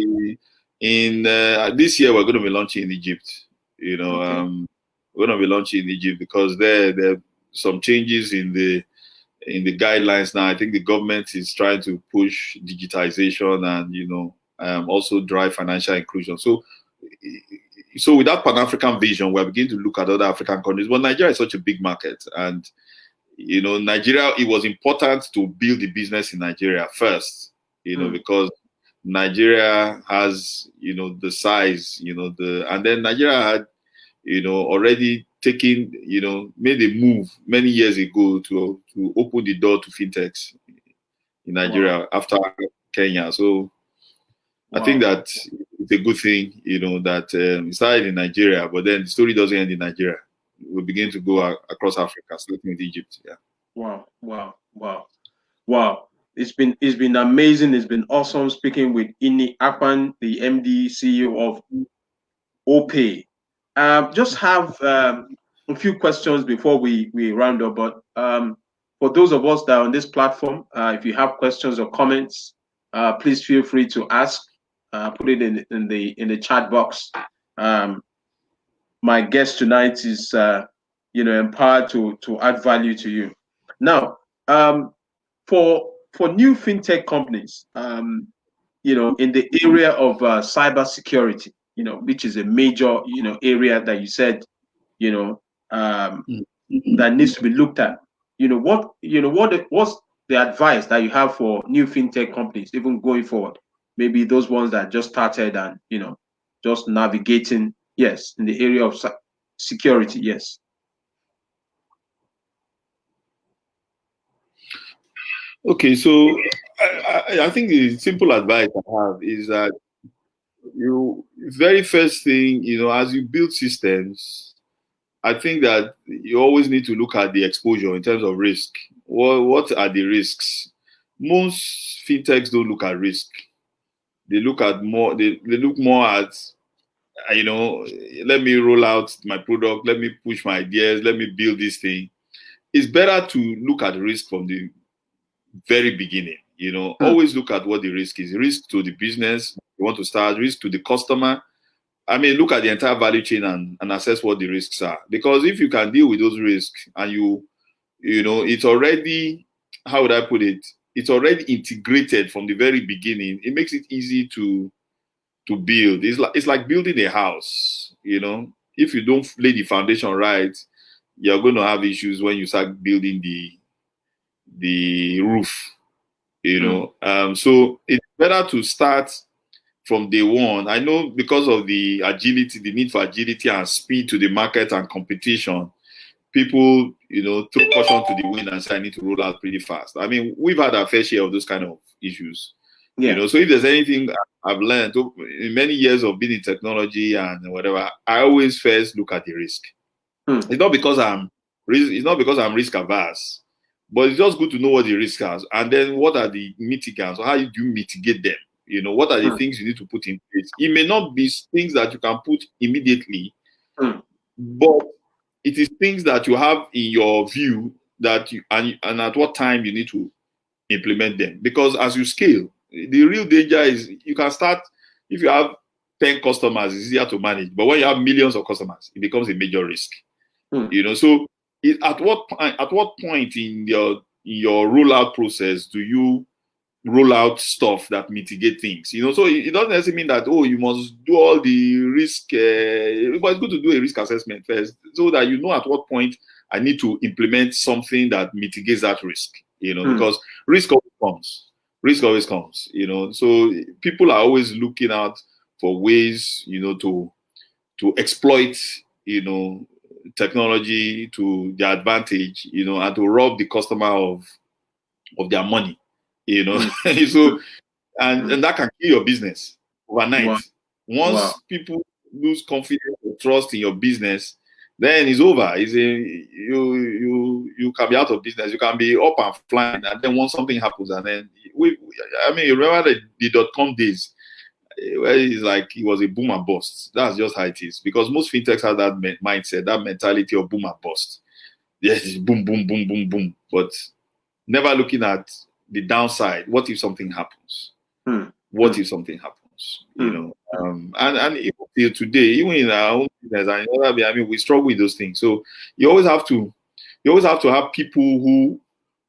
in this year we're going to be launching in Egypt, Okay. we're going to be launching in Egypt because there are some changes in the guidelines now. I think the government is trying to push digitization and also drive financial inclusion. So with that Pan-African vision, we're beginning to look at other African countries. But Nigeria is such a big market, and Nigeria, it was important to build the business in Nigeria first, because Nigeria has the size, and then Nigeria had already taken, made a move many years ago to open the door to fintechs in Nigeria after Kenya. So I think that it's a good thing, that it started in Nigeria, but then the story doesn't end in Nigeria. We begin to go across Africa, starting with Egypt. Yeah. Wow. It's been amazing. It's been awesome speaking with Ini Akpan, the MD, CEO of OPay. Just have a few questions before we round up. But for those of us that are on this platform, if you have questions or comments, please feel free to ask. Put it in the chat box. My guest tonight is empowered to add value to you. Now, for new fintech companies, in the area of cyber security, which is a major area that you said that needs to be looked at. What's the advice that you have for new fintech companies, even going forward? Maybe those ones that just started and just navigating, yes, in the area of security, yes. Okay, so I think the simple advice I have is that very first thing, as you build systems, I think that you always need to look at the exposure in terms of risk. What are the risks? Most fintechs don't look at risk. They look at more. They look more at let me roll out my product. Let me push my ideas. Let me build this thing. It's better to look at risk from the very beginning. Always look at what the risk is. Risk to the business you want to start. Risk to the customer. I mean, look at the entire value chain and assess what the risks are. Because if you can deal with those risks and it's already, how would I put it? It's already integrated from the very beginning. It makes it easy to build. It's like building a house. If you don't lay the foundation right, you're going to have issues when you start building the roof. So it's better to start from day one. I know because of the agility, the need for agility and speed to the market and competition, people, throw caution to the wind and say, I need to roll out pretty fast. I mean, we've had our fair share of those kind of issues. Yeah. So if there's anything I've learned in many years of being in technology and whatever, I always first look at the risk. It's not because I'm risk averse, but it's just good to know what the risk is, and then what are the mitigants, or how do you mitigate them? What are the things you need to put in place? It may not be things that you can put immediately, but it is things that you have in your view that and at what time you need to implement them. Because as you scale, the real danger is you can start, if you have 10 customers, it's easier to manage. But when you have millions of customers, it becomes a major risk. So at what point in your rollout process do you roll out stuff that mitigate things? So it doesn't necessarily mean that you must do all the risk, but it's good to do a risk assessment first so that at what point I need to implement something that mitigates that risk. Because risk always comes. So people are always looking out for ways to exploit technology to their advantage, and to rob the customer of their money, so and that can kill your business overnight. Wow. Once people lose confidence or trust in your business, then it's over. You can be out of business. You can be up and flying, and then once something happens, and then you remember the .com days, where it's like it was a boom and bust. That's just how it is. Because most fintechs have that mindset, that mentality of boom and bust. Yes, boom, boom, boom, boom, boom. But never looking at the downside. What if something happens? What if something happens? And even till today, even in our own business, we struggle with those things. So you always have to have people who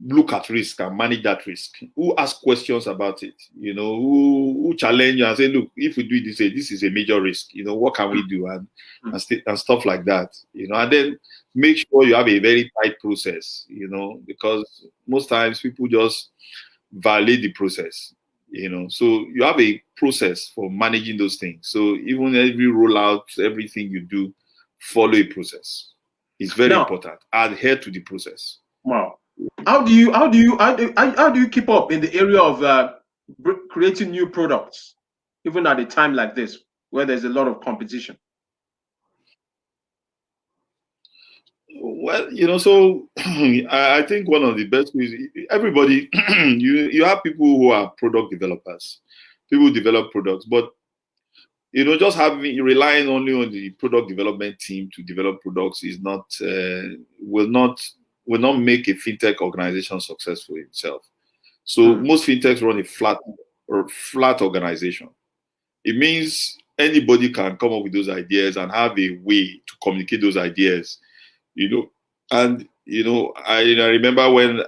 look at risk and manage that risk, who ask questions about it, who challenge you and say, look, if we do this is a major risk, what can we do, and stuff like that, and then make sure you have a very tight process, because most times people just violate the process, so you have a process for managing those things. So even every rollout, everything you do, follow a process. It's very important. Adhere to the process. Wow. How do you keep up in the area of creating new products, even at a time like this where there's a lot of competition? Well, so I think one of the best ways, everybody, you have people who are product developers, people who develop products, but just relying only on the product development team to develop products is not will not make a fintech organization successful itself. So most fintechs run a flat organization. It means anybody can come up with those ideas and have a way to communicate those ideas. And I remember when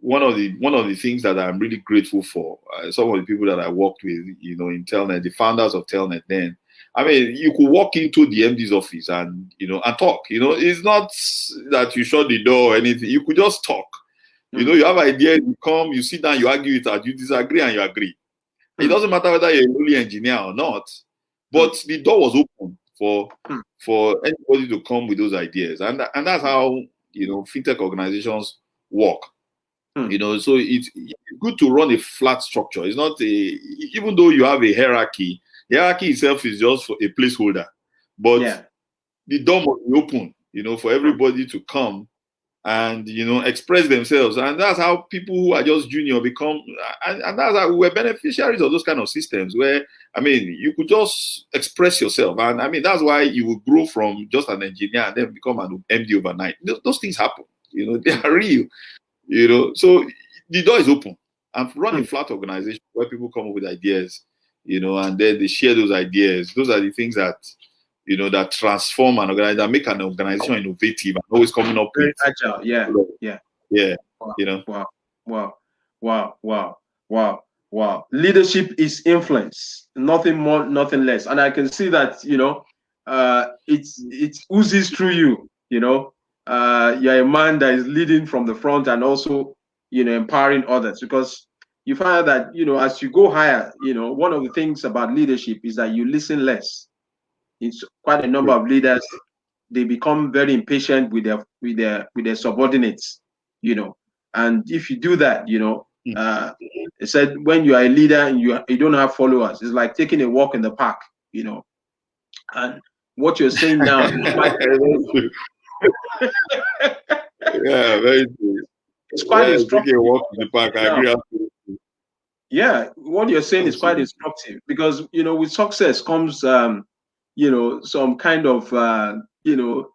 one of the things that I'm really grateful for, some of the people that I worked with, in Telnet, the founders of Telnet then. I mean, you could walk into the MD's office and and talk. It's not that you shut the door or anything. You could just talk. You have ideas, you come, you sit down, you argue it out, you disagree and you agree. It doesn't matter whether you're a lowly engineer or not, but the door was open for anybody to come with those ideas, and that's how fintech organizations work. You know, so it's good to run a flat structure. It's not even though you have a hierarchy itself is just for a placeholder. But the door must be open, you know, for everybody to come and, you know, express themselves. And that's how people who are just junior become, and that's how we're beneficiaries of those kind of systems where, I mean, you could just express yourself. And I mean, that's why you will grow from just an engineer and then become an MD overnight. Those things happen, you know, they are real, you know. So the door is open. And run a flat organization where people come up with ideas, you know, and then they share those ideas. Those are the things that, you know, that transform an organization, that make an organization innovative and always coming up very with agile. Yeah. Wow. You know. Wow. Leadership is influence, nothing more, nothing less. And I can see that, you know, it oozes through you. You know, you're a man that is leading from the front and also, you know, empowering others, because you find out that, you know, as you go higher, you know, one of the things about leadership is that you listen less. It's quite a number of leaders, they become very impatient with their subordinates, you know. And if you do that, you know, it said when you are a leader and you don't have followers, it's like taking a walk in the park, you know. And what you're saying now, yeah, very true. It's quite instructive. Taking a walk in the park, I agree. Yeah, what you're saying is quite instructive, because, you know, with success comes you know, some kind of you know,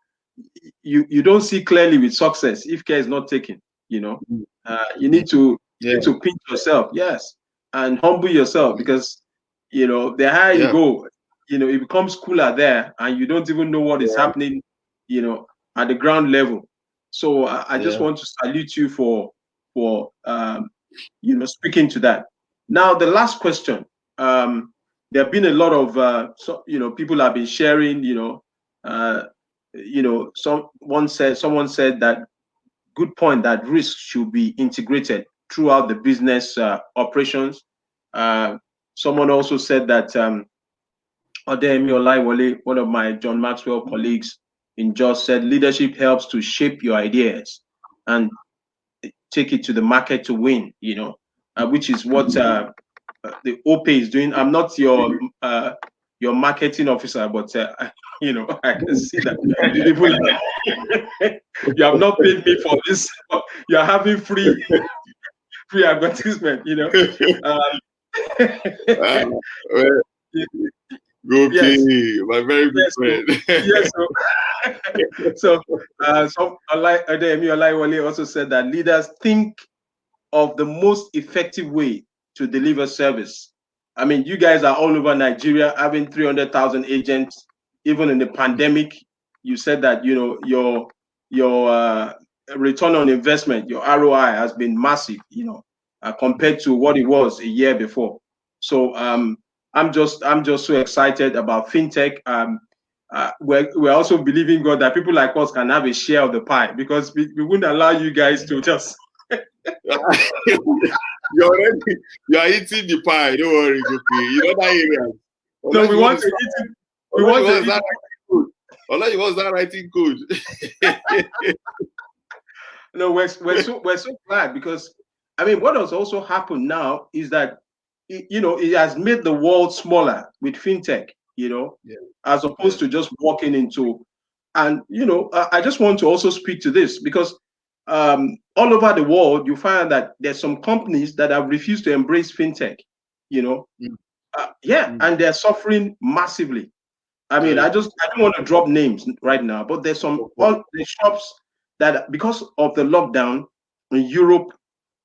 you don't see clearly with success if care is not taken, you know. You need to pinch yourself, yes, and humble yourself, because, you know, the higher you go, you know, it becomes cooler there and you don't even know what is happening, you know, at the ground level. So I just want to salute you for you know, speaking to that. Now, the last question. There have been a lot of you know, people have been sharing, you know, someone said that good point, that risk should be integrated throughout the business operations. Someone also said that Odemi Olaiwole, one of my John Maxwell colleagues in Jos, said leadership helps to shape your ideas and take it to the market to win, you know, which is what the OPE is doing. I'm not your marketing officer, but you know, I can see that you have not paid me for this. You're having free advertisement, you know. Okay, my very good friend. Yes. So Adeyemi Olaiwole also said that leaders think of the most effective way to deliver service. I mean, you guys are all over Nigeria, having 300,000 agents. Even in the pandemic, you said that, you know, your return on investment, your ROI has been massive, you know, compared to what it was a year before. So I'm just so excited about fintech. We're also believing God that people like us can have a share of the pie, because we wouldn't allow you guys to just you are eating the pie. Don't worry, Gopi. You know that area. No, we want to eat it. We want to eat it. Unless you want that writing code. No, we're so glad, because I mean, what has also happened now is that you know, it has made the world smaller with fintech, you know, as opposed to just walking into. And you know, I just want to also speak to this, because all over the world, you find that there's some companies that have refused to embrace fintech, you know. And they're suffering massively. I mean, I don't want to drop names right now, but there's all the shops that, because of the lockdown in Europe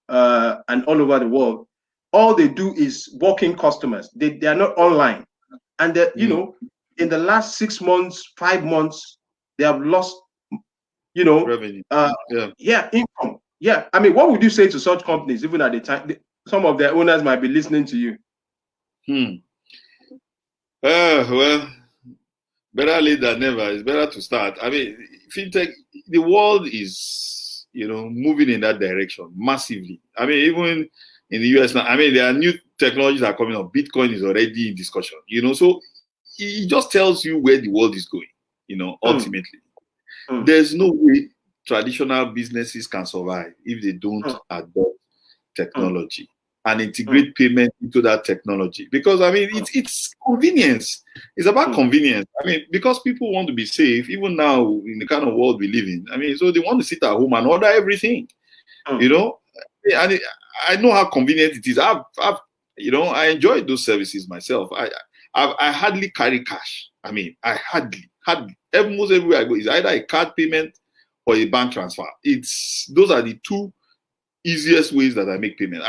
and all over the world, all they do is walk-in customers. They are not online, and you know, in the last 6 months, 5 months, they have lost, you know, revenue. Income. Yeah, I mean, what would you say to such companies, even at the time some of their owners might be listening to you? Well, better late than never. It's better to start. I mean, fintech, the world is, you know, moving in that direction massively. I mean, even in the US now, I mean, there are new technologies that are coming up. Bitcoin is already in discussion, you know, so it just tells you where the world is going, you know, ultimately. There's no way traditional businesses can survive if they don't adopt technology and integrate payment into that technology. Because I mean, it's convenience. It's about convenience. I mean, because people want to be safe, even now in the kind of world we live in. I mean, so they want to sit at home and order everything. You know, and I know how convenient it is. I enjoy those services myself. I hardly carry cash. I mean, I hardly. Almost everywhere I go is either a card payment or a bank transfer. Those are the two easiest ways that I make payment.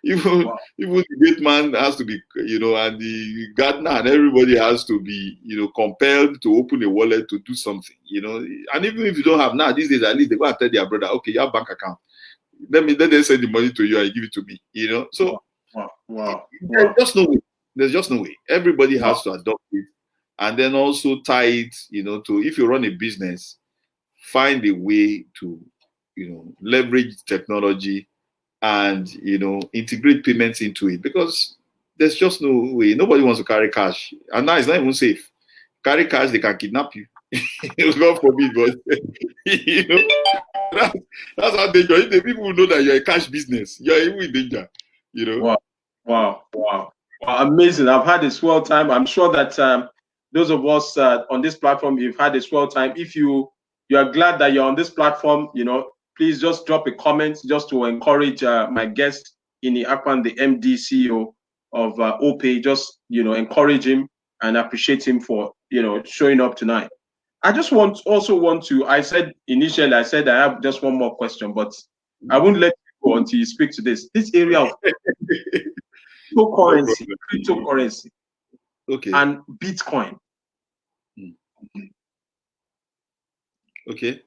Even the great man has to be, and the gardener and everybody has to be, compelled to open a wallet to do something, And even if you don't have now these days, at least they go and tell their brother, okay, you have bank account. Let them send the money to you and give it to me, So there's just no way. There's just no way. Everybody has to adopt it, and then also tie it, to if you run a business, find a way to leverage technology and integrate payments into it, because there's just no way. Nobody wants to carry cash, and now it's not even safe. Carry cash, they can kidnap you. God forbid, but that's how dangerous. If the people know that you're a cash business, you're even in danger. Wow, amazing. I've had a swell time. I'm sure that those of us on this platform, you've had a swell time. If you are glad that you're on this platform, please just drop a comment just to encourage my guest, Ini Akpan, the MD CEO of OPay. Just, encourage him and appreciate him for, showing up tonight. I just want to, I said I have just one more question, but I won't let you go until you speak to this area of cryptocurrency, okay, and Bitcoin. Okay.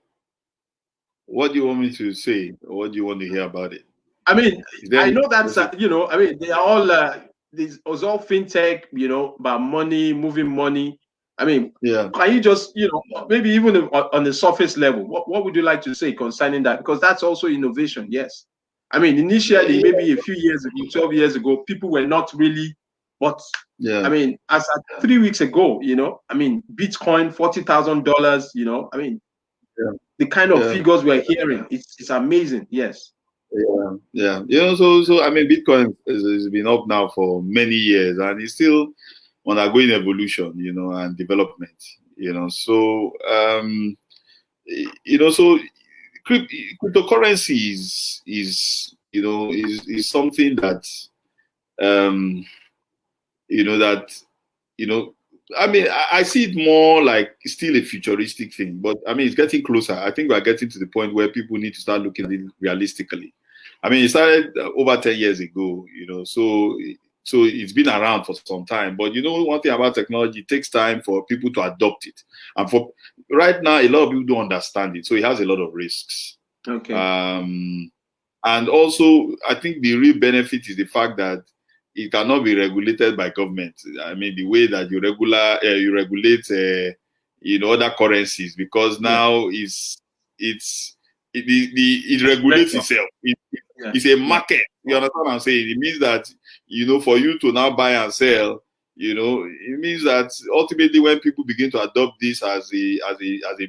What do you want me to say, or what do you want to hear about it? I mean, I know that's they are all this was all fintech, about money, moving money. I mean, can you just, maybe even on the surface level, what would you like to say concerning that? Because that's also innovation, yes. I mean, initially, maybe a few years ago, 12 years ago, people were not really, but I mean, as at 3 weeks ago, I mean, Bitcoin, $40,000, I mean, the kind of figures we're hearing, it's amazing, yes. Yeah. So I mean, Bitcoin has been up now for many years, and it's still undergoing evolution, and development, So, so cryptocurrency is something that, I mean, I see it more like still a futuristic thing, but I mean, it's getting closer. I think we're getting to the point where people need to start looking at it realistically. I mean, it started over 10 years ago, so it's been around for some time. But one thing about technology, it takes time for people to adopt it. And for right now, a lot of people don't understand it, so it has a lot of risks. Okay. And also, I think the real benefit is the fact that it cannot be regulated by government. I mean, the way that you regulate, other currencies, because now it regulates itself. It's a market. You understand what I'm saying? It means that, for you to now buy and sell, it means that ultimately when people begin to adopt this as a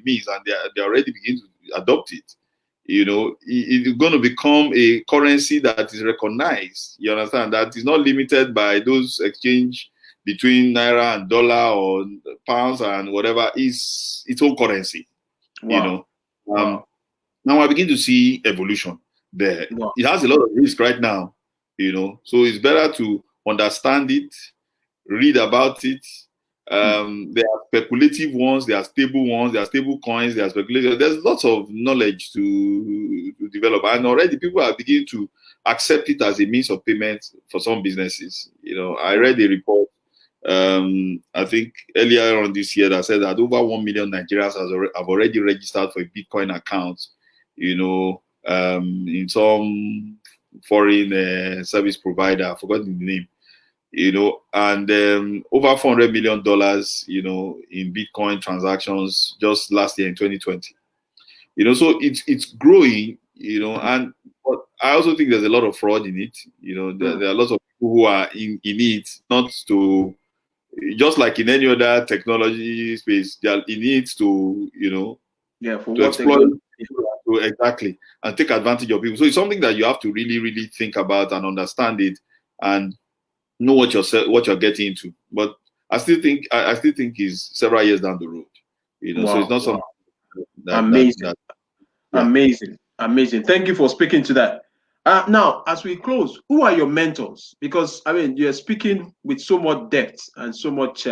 means, and they already begin to adopt it, it's going to become a currency that is recognized. You understand? That is not limited by those exchange between naira and dollar or pounds and whatever. Is its own currency. Now I begin to see evolution there. It has a lot of risk right now, so it's better to understand it, read about it. There are speculative ones, there are stable ones, there are stable coins, there are speculative. There's lots of knowledge to develop, and already people are beginning to accept it as a means of payment for some businesses. I read a report, I think earlier on this year, that said that over 1 million Nigerians have already registered for a Bitcoin account, in some foreign service provider. I've forgotten the name. And over $400 million, in Bitcoin transactions just last year in 2020. So it's growing, and but I also think there's a lot of fraud in it. There are lots of people who are in it, not to, just like in any other technology space, they are in it to, Yeah, for to what they're exploit going people, exactly, and take advantage of people. So it's something that you have to really, really think about and understand it, and know what you're getting into. But I still think is several years down the road. So it's Wow, not something amazing, that yeah. amazing, amazing. Thank you for speaking to that. Now, as we close, who are your mentors? Because I mean, you're speaking with so much depth and so much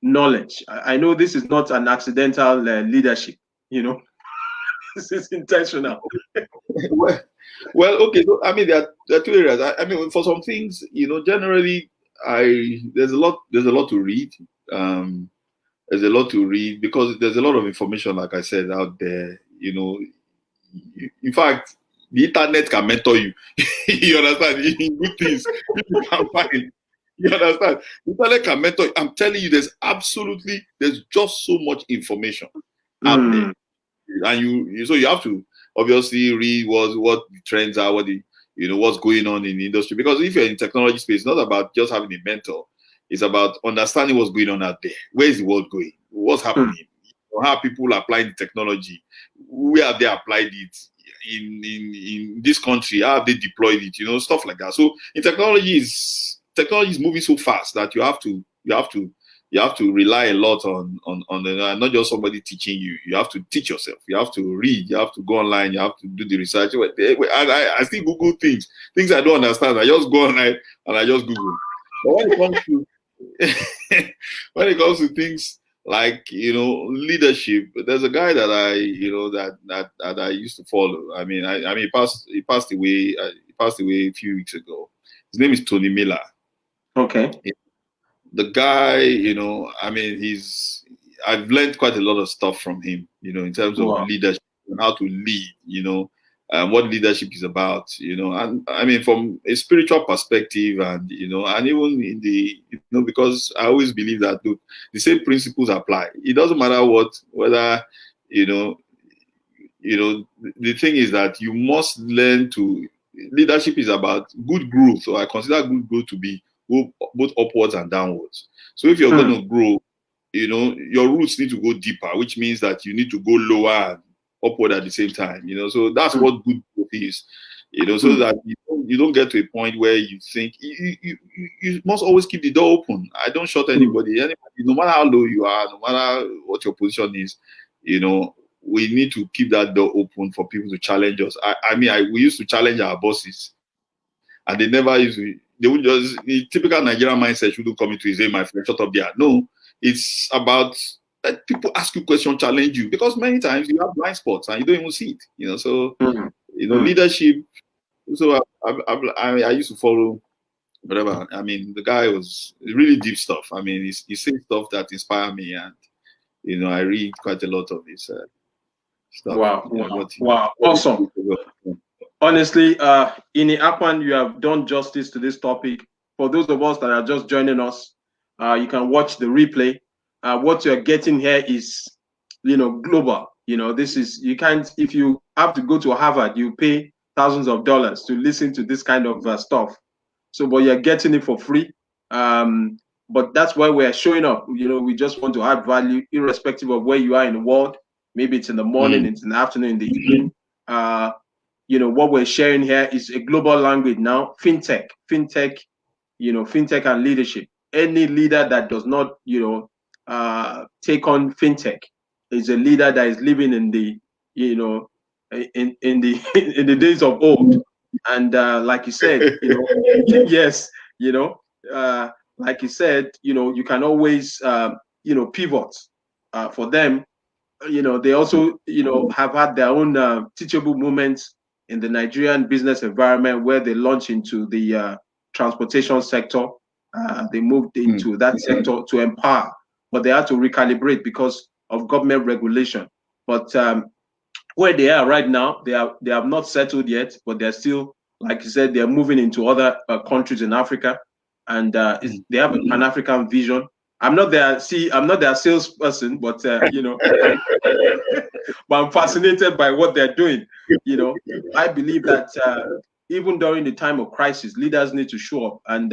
knowledge. I know this is not an accidental leadership. This is intentional. well, okay. So I mean, there are two areas. I mean, for some things, generally, there's a lot to read. Um, there's a lot to read because there's a lot of information, like I said, out there. In fact, the internet can mentor you. You understand? In good things, you can find. You understand? The internet can mentor you. I'm telling you, there's just so much information out there, Mm, and so you have to obviously read what the trends are, what's going on in the industry. Because if you're in technology space, it's not about just having a mentor. It's about understanding what's going on out there. Where is the world going? What's mm, happening? How people are applying the technology? Where have they applied it? In this country, how have they deployed it? Stuff like that. So in technology is moving so fast that you have to rely a lot on not just somebody teaching you. You have to teach yourself. You have to read. You have to go online. You have to do the research. I still Google things I don't understand. I just go online and I just Google. But when it comes to things like leadership, there's a guy that that I used to follow. I mean, he passed away. He passed away a few weeks ago. His name is Tony Miller. okay. The guy, I mean, I've learned quite a lot of stuff from him, in terms of Wow. leadership and how to lead, what leadership is about, and I mean, from a spiritual perspective and, and even in the, because I always believe that, look, the same principles apply. It doesn't matter whether, you know, the thing is that you must learn to, leadership is about good growth. So I consider good growth to be both upwards and downwards. So if you're going Mm, to grow, your roots need to go deeper, which means that you need to go lower and upward at the same time. So that's mm, what good growth is. So mm, that you don't get to a point where you think you must always keep the door open. I don't shut mm, anybody, no matter how low you are, no matter what your position is, we need to keep that door open for people to challenge us. We used to challenge our bosses, and they would just, the typical Nigerian mindset shouldn't come into his aim, my friend, shut up there. No, it's about let people ask you questions, challenge you, because many times you have blind spots and you don't even see it. So, mm, mm. leadership. So I used to follow whatever. I mean, the guy was really deep stuff. I mean, he said stuff that inspired me, and I read quite a lot of his stuff. Wow, wow, What he wow. what Awesome. he Honestly, Ini Akwan, you have done justice to this topic. For those of us that are just joining us, you can watch the replay. What you're getting here is, global. This is, you can't, if you have to go to Harvard, you pay thousands of dollars to listen to this kind of stuff. So, but you're getting it for free. But that's why we're showing up. We just want to add value, irrespective of where you are in the world. Maybe it's in the morning, Mm. it's in the afternoon, in the evening. What we're sharing here is a global language now. Fintech, fintech and leadership. Any leader that does not, take on fintech is a leader that is living in the, in the in the days of old. And like you said, yes, like you said, you can always, pivot. For them, they also, have had their own teachable moments in the Nigerian business environment where they launched into the transportation sector. They moved Mm. into that sector to empower, but they had to recalibrate because of government regulation. But where they are right now, they have not settled yet, but they're still, like you said, they're moving into other countries in Africa, and Mm. they have a Pan African vision. I'm not their salesperson, but but I'm fascinated by what they're doing. I believe that even during the time of crisis, leaders need to show up. And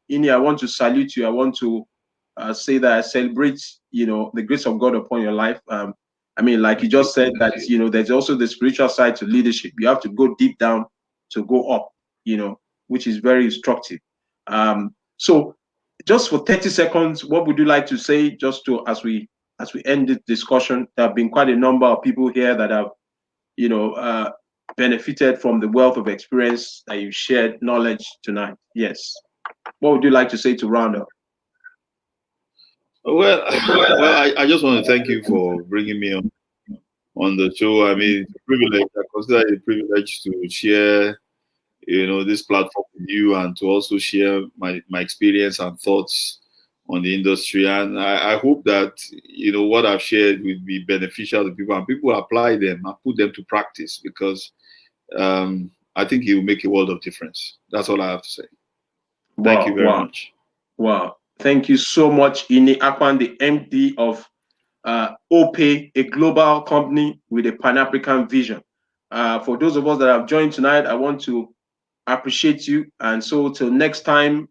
Ini, I want to salute you. I want to say that I celebrate, the grace of God upon your life. I mean, like you just said, that there's also the spiritual side to leadership. You have to go deep down to go up, which is very instructive. So just for 30 seconds, what would you like to say, just to as we end this discussion? There have been quite a number of people here that have benefited from the wealth of experience that you shared, knowledge tonight. Yes. What would you like to say to round up? Well, I just want to thank you for bringing me on the show. I mean, it's a privilege. I consider it a privilege to share, this platform with you, and to also share my experience and thoughts on the industry. And I hope that, what I've shared will be beneficial to people, and people apply them and put them to practice, because I think it will make a world of difference. That's all I have to say. Thank you very much. Wow. Thank you so much, Ini Akpan, the MD of OPE, a global company with a Pan-African vision. For those of us that have joined tonight, I want to appreciate you. And so till next time,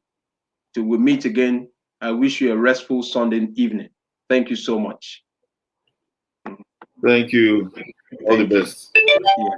till we meet again, I wish you a restful Sunday evening. Thank you so much. Thank you. All the best. Yeah.